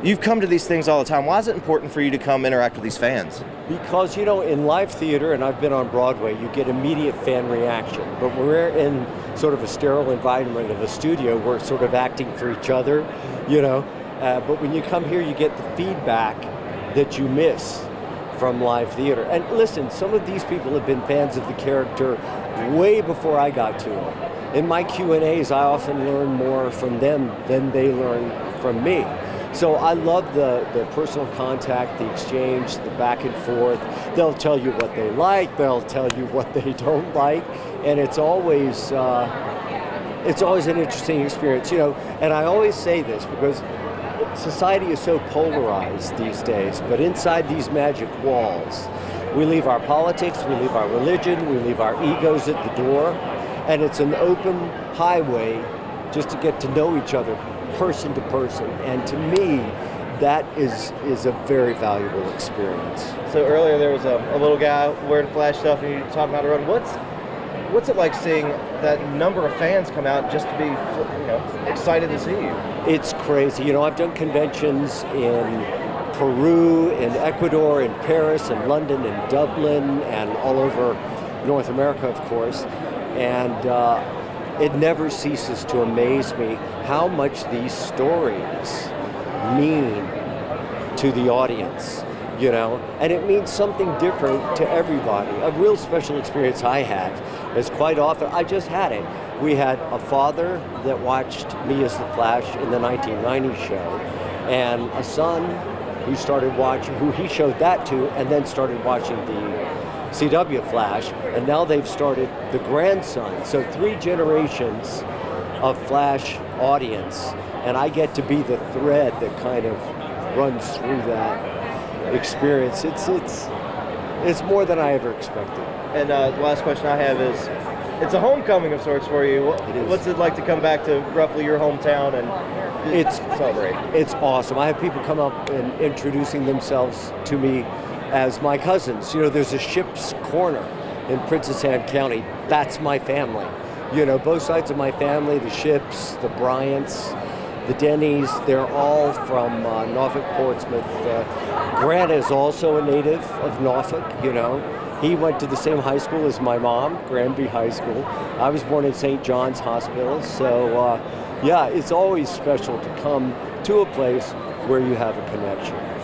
You've come to these things all the time. Why is it important for you to come interact with these fans? Because, in live theater, and I've been on Broadway, you get immediate fan reaction. But when we're in sort of a sterile environment of a studio, we're sort of acting for each other, But when you come here, you get the feedback that you miss from live theater. And listen, some of these people have been fans of the character way before I got to them. In my Q&As, I often learn more from them than they learn from me. So I love the personal contact, the exchange, the back and forth. They'll tell you what they like, they'll tell you what they don't like, and it's always an interesting experience, And I always say this because society is so polarized these days, but inside these magic walls, we leave our politics, we leave our religion, we leave our egos at the door, and it's an open highway just to get to know each other person to person, and to me, that is a very valuable experience. So earlier there was a little guy wearing Flash stuff, and you were talking about the run. What's it like seeing that number of fans come out just to be, excited to see you? It's crazy. I've done conventions in Peru, in Ecuador, in Paris, in London, in Dublin, and all over North America, of course, and it never ceases to amaze me how much these stories mean to the audience, and it means something different to everybody. A real special experience I had is quite often, I just had it. We had a father that watched me as the Flash in the 1990 show, and a son who he showed that to, and then started watching the CW Flash, and now they've started the grandson. So 3 generations of Flash audience, and I get to be the thread that kind of runs through that experience. It's more than I ever expected. And the last question I have is, it's a homecoming of sorts for you. What's it like to come back to roughly your hometown and celebrate? It's awesome. I have people come up and introducing themselves to me as my cousins. There's a Shipp's Corner in Princess Anne County. That's my family. Both sides of my family, the Shipps, the Bryants, the Denny's, they're all from Norfolk, Portsmouth. Grant is also a native of Norfolk, He went to the same high school as my mom, Granby High School. I was born in St. John's Hospital. So, it's always special to come to a place where you have a connection.